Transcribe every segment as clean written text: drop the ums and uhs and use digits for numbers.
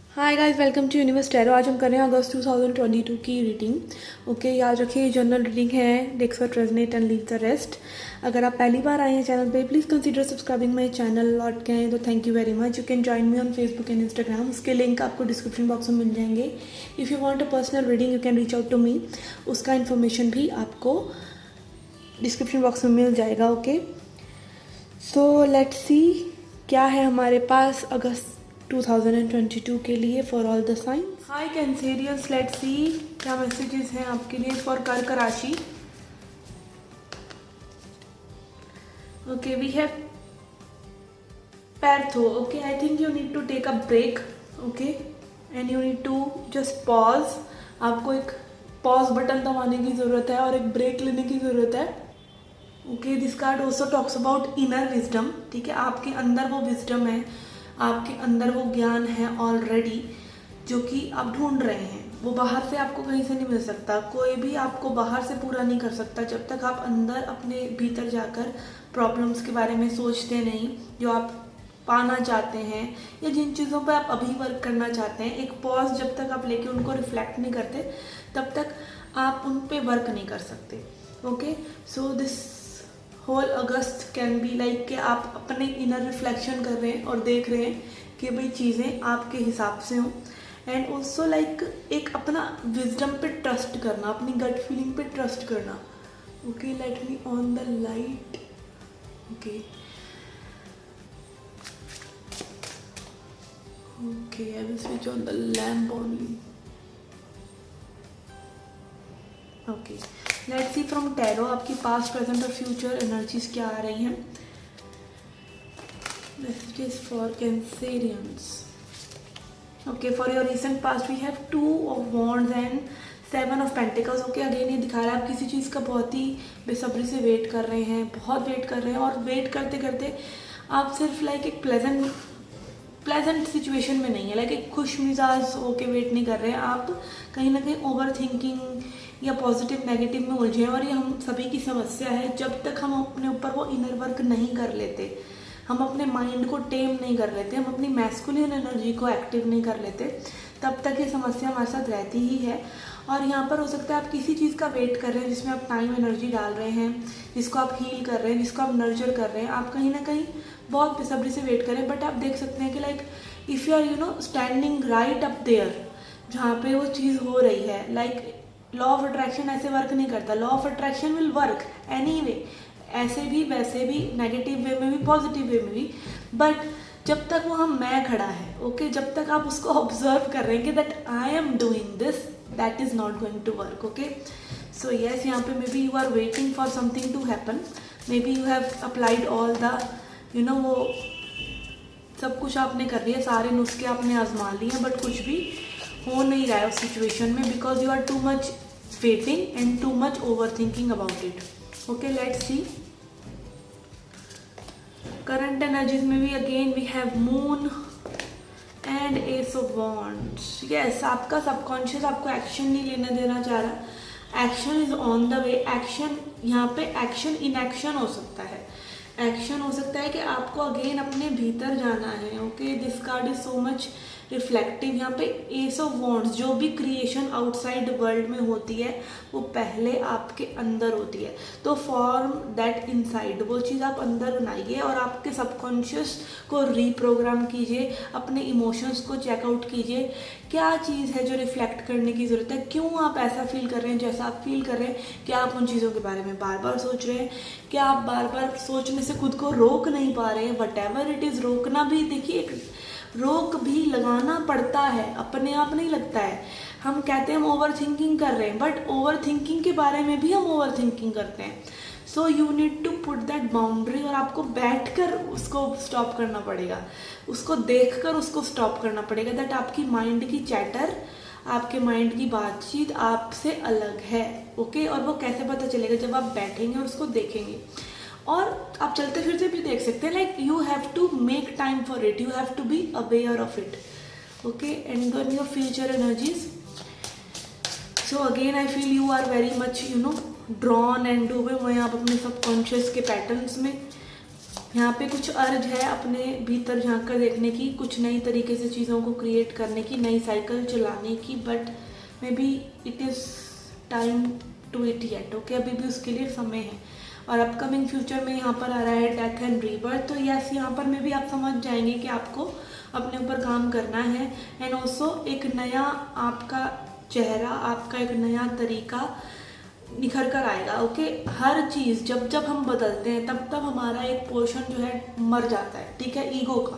Hi guys, welcome to universe tarot. आज हम कर रहे हैं अगस्त 2022 की रीडिंग। ओके, याद रखिए जनरल रीडिंग है। Decks for resonate and leave the rest. अगर आप पहली बार आए हैं चैनल पे, please consider subscribing my channel. लौट के आए तो thank you very much. You can join me on Facebook and Instagram. उसके लिंक आपको डिस्क्रिप्शन बॉक्स में मिल जाएंगे। If you want a personal reading you can reach out to me. उसका इन्फॉर्मेशन भी आपको डिस्क्रिप्शन बॉक्स में मिल जाएगा। ओके, सो लेट्स सी क्या है हमारे पास अगस्त 2022 के लिए for all the signs. Hi Cancerians, let's see क्या मैसेजेस हैं आपके लिए फॉर कर्क राशि। Okay, we have Perthro. Okay, I think you need to take a break. Okay, and you need to just pause. आपको एक पॉज बटन दबाने की ज़रूरत है और एक ब्रेक लेने की ज़रूरत है। Okay, this card also talks about inner wisdom. ठीक है, आपके अंदर वो विजडम है, आपके अंदर वो ज्ञान है ऑलरेडी, जो कि आप ढूंढ रहे हैं। वो बाहर से आपको कहीं से नहीं मिल सकता। कोई भी आपको बाहर से पूरा नहीं कर सकता जब तक आप अंदर अपने भीतर जाकर प्रॉब्लम्स के बारे में सोचते नहीं, जो आप पाना चाहते हैं या जिन चीज़ों पर आप अभी वर्क करना चाहते हैं। एक पॉज जब तक आप लेके उनको रिफ्लेक्ट नहीं करते तब तक आप उन पे वर्क नहीं कर सकते। Okay, so this whole August can be like कि आप अपने इनर रिफ्लेक्शन कर रहे हैं और देख रहे हैं कि भाई चीज़ें आपके हिसाब से हों। एंड ऑल्सो लाइक एक अपना विजडम पे ट्रस्ट करना, अपनी गट फीलिंग पे ट्रस्ट करना। Okay, let me on the light. Okay okay, I will switch on the lamp only. Okay, let's C from tarot आपकी पास्ट प्रेजेंट और फ्यूचर एनर्जीज क्या आ रही हैं। Messages for Cancerians. Okay, for your recent past we have 2 of Wands and 7 of Pentacles. Okay, again ये दिखा रहा है आप किसी चीज़ का बहुत ही बेसब्री से वेट कर रहे हैं, बहुत वेट कर रहे हैं। और वेट करते करते आप सिर्फ लाइक एक प्लेजेंट सिचुएशन में नहीं है, लाइक एक खुश मिजाज होके वेट नहीं कर रहे हैं। आप कहीं ना कहीं ओवर थिंकिंग या पॉजिटिव नेगेटिव में उलझे हैं। और ये हम सभी की समस्या है, जब तक हम अपने ऊपर वो इनर वर्क नहीं कर लेते, हम अपने माइंड को टेम नहीं कर लेते, हम अपनी मैस्कुलिन एनर्जी को एक्टिव नहीं कर लेते, तब तक ये समस्या हमारे साथ रहती ही है। और यहाँ पर हो सकता है आप किसी चीज़ का वेट कर रहे हैं जिसमें आप टाइम एनर्जी डाल रहे हैं, जिसको आप हील कर रहे हैं, जिसको आप नर्चर कर रहे हैं। आप कहीं ना कहीं बहुत बेसब्री से वेट करें, बट आप देख सकते हैं कि like if you are standing right up there, जहाँ पे वो चीज़ हो रही है, लाइक लॉ ऑफ अट्रैक्शन ऐसे वर्क नहीं करता। Law of attraction will work anyway, ऐसे भी वैसे भी, नेगेटिव वे में भी पॉजिटिव वे में भी। बट जब तक वो हम मैं खड़ा है, ओके, जब तक आप उसको ऑब्जर्व कर रहे हैं कि that I am doing this, that is not going to work. Okay, so yes, यहाँ पे maybe you are waiting for something to happen. Maybe you have applied all the वो सब कुछ आपने कर लिया, सारे नुस्खे आपने आजमा लिए हैं, बट कुछ भी हो नहीं रहा है उस सिचुएशन में, because you are too much waiting and too much overthinking about it. Okay, let's see current energies में भी again we have moon and ace of wands. Yes, आपका सबकॉन्शियस आपको एक्शन नहीं लेने देना चाह रहा। Action is on the way. Action, यहाँ पे एक्शन इनएक्शन हो सकता है। एक्शन हो सकता है कि आपको अगेन अपने भीतर जाना है। Okay, this card is so much reflective. यहाँ पे एस ऑफ वॉन्ड्स, जो भी क्रिएशन आउटसाइड वर्ल्ड में होती है वो पहले आपके अंदर होती है। तो फॉर्म दैट इनसाइड, वो चीज़ आप अंदर बनाइए और आपके सबकॉन्शियस को रीप्रोग्राम कीजिए, अपने इमोशंस को चेकआउट कीजिए। क्या चीज़ है जो रिफ्लेक्ट करने की ज़रूरत है, क्यों आप ऐसा फील कर रहे हैं जैसा आप फील कर रहे हैं। क्या आप उन चीज़ों के बारे में बार बार सोच रहे हैं, क्या आप बार बार सोचने से खुद को रोक नहीं पा रहे हैं। वट एवर इट इज़, रोकना भी देखिए, रोक भी लगाना पड़ता है, अपने आप नहीं लगता है। हम कहते हैं हम ओवर थिंकिंग कर रहे हैं, बट ओवर थिंकिंग के बारे में भी हम ओवर थिंकिंग करते हैं। So you need to put that boundary, और आपको बैठकर उसको स्टॉप करना पड़ेगा, उसको देखकर उसको स्टॉप करना पड़ेगा। दैट आपकी माइंड की चैटर, आपके माइंड की बातचीत आपसे अलग है। ओके, और वो कैसे पता चलेगा, जब आप बैठेंगे और उसको देखेंगे। और आप चलते फिरते भी देख सकते हैं, like you have to make time for it, you have to be aware of it. Okay, and then your future energies. So again I feel you are very much drawn and डूबे हुए हैं आप अपने subconscious के patterns में। यहाँ पे कुछ अर्ज है अपने भीतर झांक कर देखने की, कुछ नई तरीके से चीज़ों को क्रिएट करने की, नई साइकिल चलाने की, but maybe it is time to it yet. Okay, अभी भी उसके लिए समय है। और अपकमिंग फ्यूचर में यहाँ पर आ रहा है डेथ एंड रीबर्थ। तो यस, यहाँ पर में भी आप समझ जाएंगे कि आपको अपने ऊपर काम करना है। एंड ऑल्सो एक नया आपका चेहरा, आपका एक नया तरीका निखर कर आएगा। ओके, हर चीज़ जब जब हम बदलते हैं तब तब हमारा एक पोर्शन जो है मर जाता है, ठीक है, ईगो का,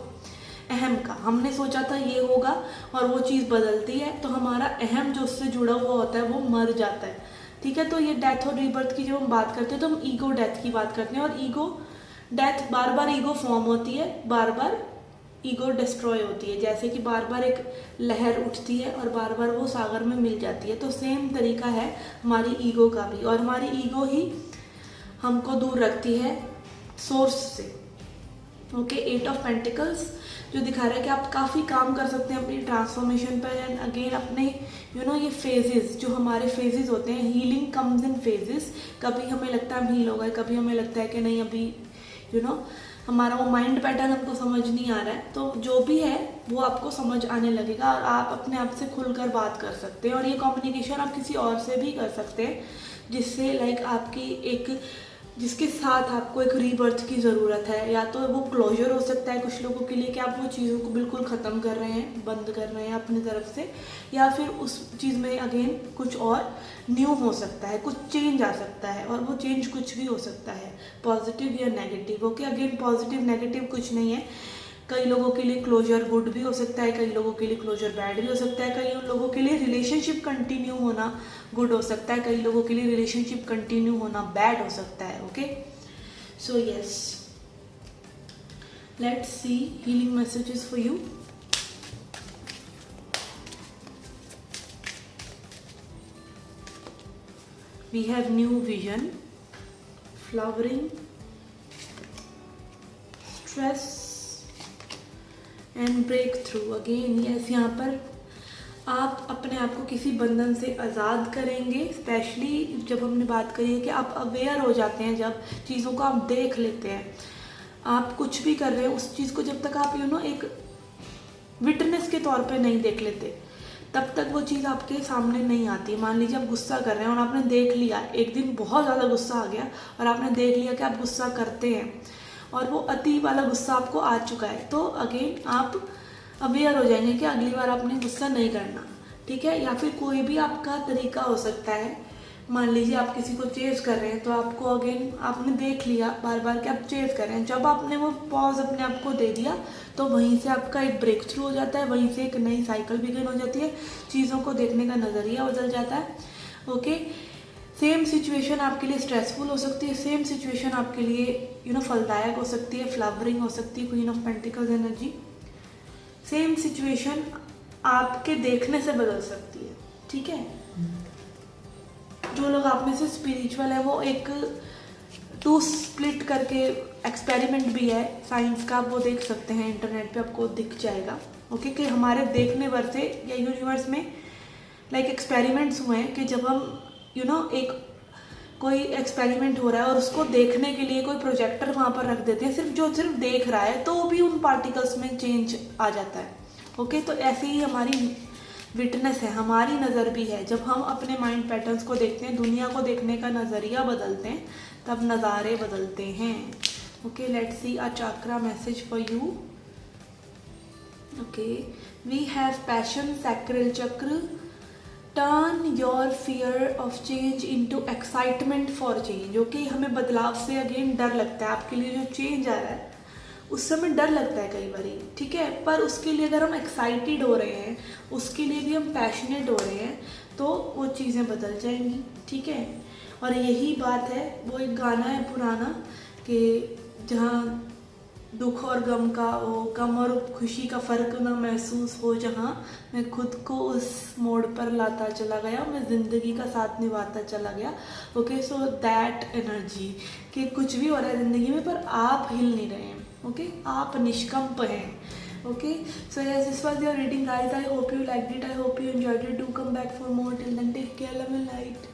अहम का। हमने सोचा था ये होगा और वो चीज़ बदलती है तो हमारा अहम जो उससे जुड़ा हुआ होता है वो मर जाता है, ठीक है। तो ये डेथ और रीबर्थ की जब हम बात करते हैं तो हम ईगो डेथ की बात करते हैं। और ईगो डेथ, बार बार ईगो फॉर्म होती है, बार बार ईगो डिस्ट्रॉय होती है। जैसे कि बार बार एक लहर उठती है और बार बार वो सागर में मिल जाती है। तो सेम तरीका है हमारी ईगो का भी, और हमारी ईगो ही हमको दूर रखती है सोर्स से। ओके, 8 ऑफ पेंटिकल्स जो दिखा रहा है कि आप काफ़ी काम कर सकते हैं अपनी ट्रांसफॉर्मेशन पर। एंड अगेन अपने ये फेजेस, जो हमारे फेजेस होते हैं, हीलिंग कम्स इन फेजेस। कभी हमें लगता है हम हील हो गए, कभी हमें लगता है कि नहीं, अभी हमारा वो माइंड पैटर्न हमको समझ नहीं आ रहा है। तो जो भी है वो आपको समझ आने लगेगा और आप अपने आप से खुलकर बात कर सकते हैं। और ये कम्युनिकेशन आप किसी और से भी कर सकते हैं, जिससे लाइक आपकी एक, जिसके साथ आपको एक रीबर्थ की ज़रूरत है। या तो वो क्लोजर हो सकता है कुछ लोगों के लिए कि आप वो चीज़ों को बिल्कुल ख़त्म कर रहे हैं, बंद कर रहे हैं अपनी तरफ से, या फिर उस चीज़ में अगेन कुछ और न्यू हो सकता है, कुछ चेंज आ सकता है। और वो चेंज कुछ भी हो सकता है, पॉजिटिव या negative. Okay, again positive negative कुछ नहीं है। कई लोगों के लिए क्लोजर गुड भी हो सकता है, कई लोगों के लिए क्लोजर बैड भी हो सकता है, कई लोगों के लिए रिलेशनशिप कंटिन्यू होना गुड हो सकता है, कई लोगों के लिए रिलेशनशिप कंटिन्यू होना बैड हो सकता है। Okay, so yes, let's see healing messages for you. We have new vision, flowering, stress and breakthrough. Again yes, यहाँ पर आप अपने आप को किसी बंधन से आज़ाद करेंगे। स्पेशली जब हमने बात करी है कि आप अवेयर हो जाते हैं, जब चीज़ों को आप देख लेते हैं, आप कुछ भी कर रहे हैं उस चीज़ को जब तक आप एक विटनेस के तौर पे नहीं देख लेते, तब तक वो चीज़ आपके सामने नहीं आती। मान लीजिए आप गुस्सा कर रहे हैं और आपने देख लिया, एक दिन बहुत ज़्यादा गुस्सा आ गया और आपने देख लिया कि आप गुस्सा करते हैं और वो अति वाला गुस्सा आपको आ चुका है, तो अगेन आप अवेयर हो जाएंगे कि अगली बार आपने गुस्सा नहीं करना, ठीक है। या फिर कोई भी आपका तरीका हो सकता है। मान लीजिए आप किसी को चेज कर रहे हैं तो आपको अगेन आपने देख लिया बार बार कि आप चेज कर रहे हैं, जब आपने वो पॉज अपने आप को दे दिया तो वहीं से आपका एक ब्रेक थ्रू हो जाता है, वहीं से एक नई साइकिल बिगिन हो जाती है, चीज़ों को देखने का नज़रिया बदल जाता है। ओके, सेम सिचुएशन आपके लिए स्ट्रेसफुल हो सकती है, सेम सिचुएशन आपके लिए फलदायक हो सकती है, फ्लावरिंग हो सकती है, queen of pentacles energy. Same situation आपके देखने से बदल सकती है, ठीक है। जो लोग आप में से स्पिरिचुअल है वो एक 2 स्प्लिट करके एक्सपेरिमेंट भी है साइंस का, वो देख सकते हैं, इंटरनेट पे आपको दिख जाएगा। ओके, कि हमारे देखने भर से या यूनिवर्स में लाइक एक्सपेरिमेंट्स हुए हैं कि जब हम एक कोई एक्सपेरिमेंट हो रहा है और उसको देखने के लिए कोई प्रोजेक्टर वहाँ पर रख देते हैं, सिर्फ देख रहा है तो भी उन पार्टिकल्स में चेंज आ जाता है। ओके, तो ऐसे ही हमारी विटनेस है, हमारी नज़र भी है। जब हम अपने माइंड पैटर्न्स को देखते हैं, दुनिया को देखने का नज़रिया बदलते हैं, तब नज़ारे बदलते हैं। Okay, let's see a chakra message for you. Okay, we have passion, sacral chakra. Turn your fear of change into excitement for change. Okay, हमें बदलाव से अगेन डर लगता है, आपके लिए जो चेंज आ रहा है उस समय डर लगता है कई बार, ठीक है, पर उसके लिए अगर हम एक्साइटेड हो रहे हैं, उसके लिए भी हम पैशनेट हो रहे हैं, तो वो चीज़ें बदल जाएंगी, ठीक है। और यही बात है, वो एक गाना है पुराना कि जहाँ दुख और गम का, वो गम और खुशी का फ़र्क ना महसूस हो, जहाँ मैं खुद को उस मोड़ पर लाता चला गया, मैं ज़िंदगी का साथ निभाता चला गया। ओके, सो दैट एनर्जी कि कुछ भी हो रहा है ज़िंदगी में पर आप हिल नहीं रहे हैं। ओके, आप निष्कंप हैं। Okay, so yes, this was your reading guys. I hope you liked it, I hope you enjoyed it. Do come back for more, till then take care, love and light.